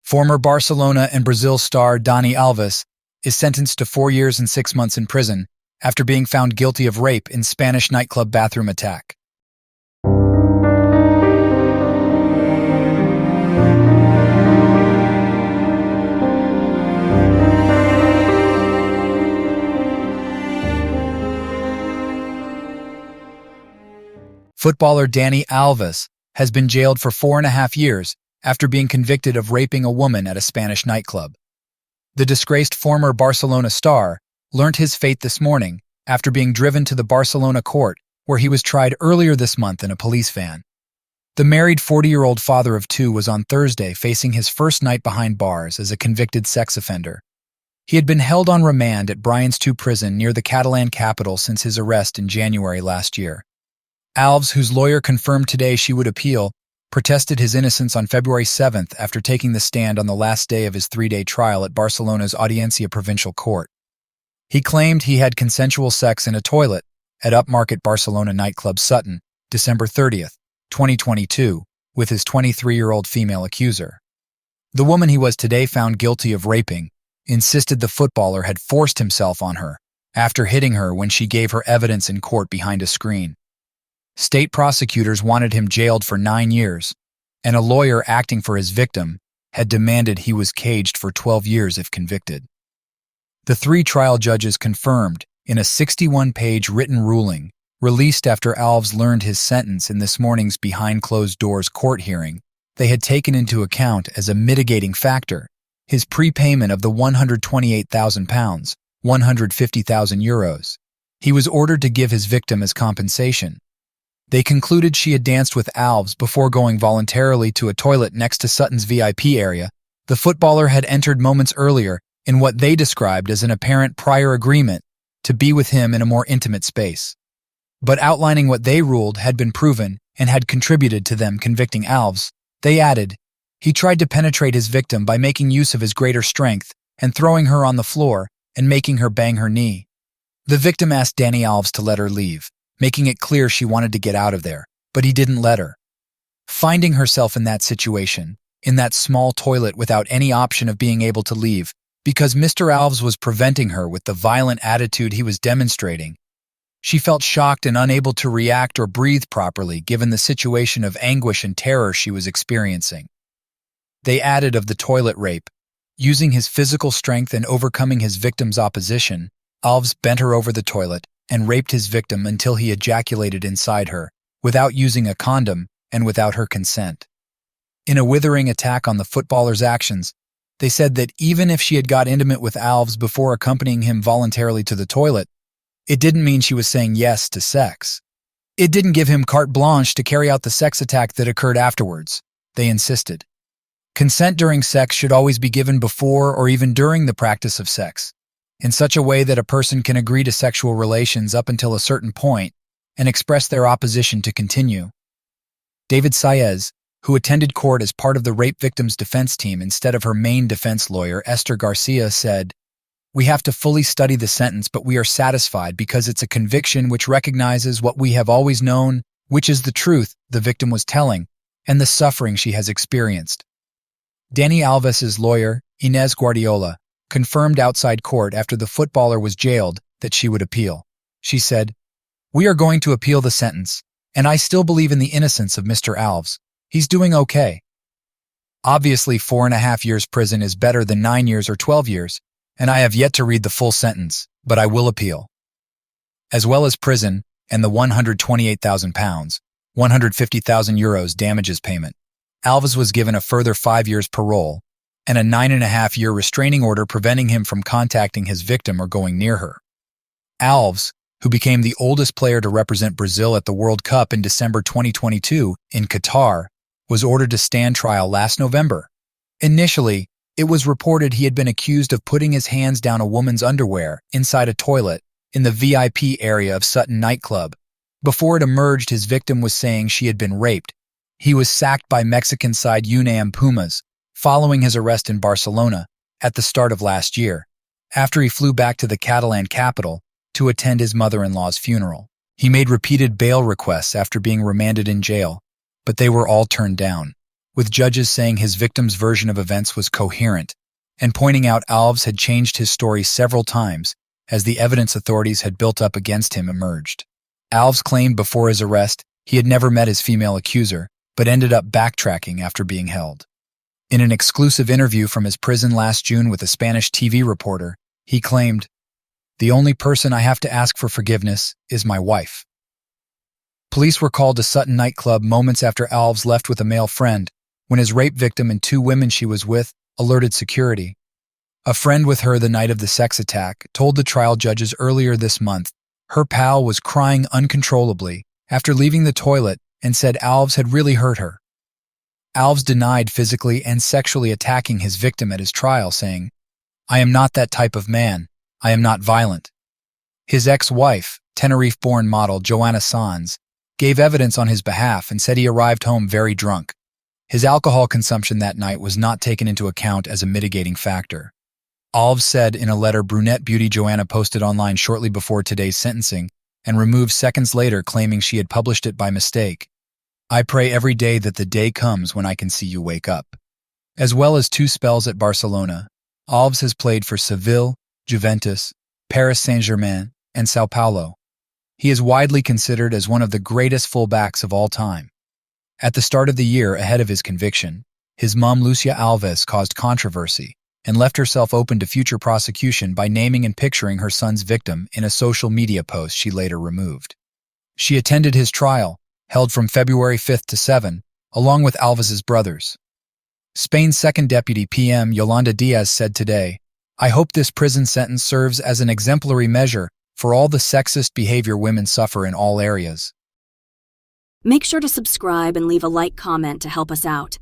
Former Barcelona and Brazil star Dani Alves is sentenced to 4 years and 6 months in prison after being found guilty of rape in Spanish nightclub bathroom attack. Footballer Dani Alves has been jailed for 4.5 years after being convicted of raping a woman at a Spanish nightclub. The disgraced former Barcelona star learnt his fate this morning after being driven to the Barcelona court where he was tried earlier this month in a police van. The married 40-year-old father of 2 was on Thursday facing his first night behind bars as a convicted sex offender. He had been held on remand at Brian's 2 prison near the Catalan capital since his arrest in January last year. Alves, whose lawyer confirmed today she would appeal, protested his innocence on February 7th after taking the stand on the last day of his 3-day trial at Barcelona's Audiencia Provincial court. He claimed he had consensual sex in a toilet at upmarket Barcelona nightclub Sutton, December 30th, 2022, with his 23-year-old female accuser. The woman he was today found guilty of raping insisted the footballer had forced himself on her after hitting her when she gave her evidence in court behind a screen. State prosecutors wanted him jailed for 9 years, and a lawyer acting for his victim had demanded he was caged for 12 years if convicted. The 3 trial judges confirmed in a 61-page written ruling released after Alves learned his sentence in this morning's behind-closed-doors court hearing they had taken into account as a mitigating factor his prepayment of the £128,000, €150,000. He was ordered to give his victim as compensation. They concluded she had danced with Alves before going voluntarily to a toilet next to Sutton's VIP area. The footballer had entered moments earlier in what they described as an apparent prior agreement to be with him in a more intimate space. But outlining what they ruled had been proven and had contributed to them convicting Alves, they added, he tried to penetrate his victim by making use of his greater strength and throwing her on the floor and making her bang her knee. The victim asked Dani Alves to let her leave, making it clear she wanted to get out of there, but he didn't let her. Finding herself in that situation, in that small toilet without any option of being able to leave, because Mr. Alves was preventing her with the violent attitude he was demonstrating, she felt shocked and unable to react or breathe properly given the situation of anguish and terror she was experiencing. They added of the toilet rape. Using his physical strength and overcoming his victim's opposition, Alves bent her over the toilet and raped his victim until he ejaculated inside her, without using a condom and without her consent. In a withering attack on the footballer's actions, they said that even if she had got intimate with Alves before accompanying him voluntarily to the toilet, it didn't mean she was saying yes to sex. It didn't give him carte blanche to carry out the sex attack that occurred afterwards, they insisted. Consent during sex should always be given before or even during the practice of sex, in such a way that a person can agree to sexual relations up until a certain point and express their opposition to continue. David Saez, who attended court as part of the rape victim's defense team instead of her main defense lawyer, Esther Garcia, said, "We have to fully study the sentence, but we are satisfied because it's a conviction which recognizes what we have always known, which is the truth the victim was telling, and the suffering she has experienced." Dani Alves' lawyer, Inés Guardiola, confirmed outside court after the footballer was jailed that she would appeal. She said, "We are going to appeal the sentence, and I still believe in the innocence of Mr. Alves. He's doing okay." Obviously, 4.5 years prison is better than 9 years or 12 years, and I have yet to read the full sentence, but I will appeal. As well as prison and the £128,000, €150,000 damages payment, Alves was given a further 5 years parole and a 9.5-year restraining order preventing him from contacting his victim or going near her. Alves, who became the oldest player to represent Brazil at the World Cup in December 2022 in Qatar, was ordered to stand trial last November. Initially, it was reported he had been accused of putting his hands down a woman's underwear inside a toilet in the VIP area of Sutton nightclub. Before it emerged his victim was saying she had been raped. He was sacked by Mexican side UNAM Pumas, following his arrest in Barcelona at the start of last year, after he flew back to the Catalan capital to attend his mother-in-law's funeral. He made repeated bail requests after being remanded in jail, but they were all turned down. with judges saying his victim's version of events was coherent and pointing out Alves had changed his story several times as the evidence authorities had built up against him emerged. Alves claimed before his arrest he had never met his female accuser, but ended up backtracking after being held. In an exclusive interview from his prison last June with a Spanish TV reporter, he claimed, "The only person I have to ask for forgiveness is my wife." Police were called to Sutton nightclub moments after Alves left with a male friend when his rape victim and 2 women she was with alerted security. A friend with her the night of the sex attack told the trial judges earlier this month her pal was crying uncontrollably after leaving the toilet and said Alves had really hurt her. Alves denied physically and sexually attacking his victim at his trial, saying, "I am not that type of man. I am not violent." His ex-wife, Tenerife-born model Joanna Sanz, gave evidence on his behalf and said he arrived home very drunk. His alcohol consumption that night was not taken into account as a mitigating factor. Alves said in a letter brunette beauty Joanna posted online shortly before today's sentencing and removed seconds later, claiming she had published it by mistake. "I pray every day that the day comes when I can see you wake up." As well as 2 spells at Barcelona, Alves has played for Seville, Juventus, Paris Saint-Germain, and Sao Paulo. He is widely considered as one of the greatest fullbacks of all time. At the start of the year ahead of his conviction, his mom Lucia Alves caused controversy and left herself open to future prosecution by naming and picturing her son's victim in a social media post she later removed. She attended his trial, held from February 5th to 7, along with Alves's brothers. Spain's second deputy PM Yolanda Diaz said today, "I hope this prison sentence serves as an exemplary measure for all the sexist behavior women suffer in all areas." Make sure to subscribe and leave a comment to help us out.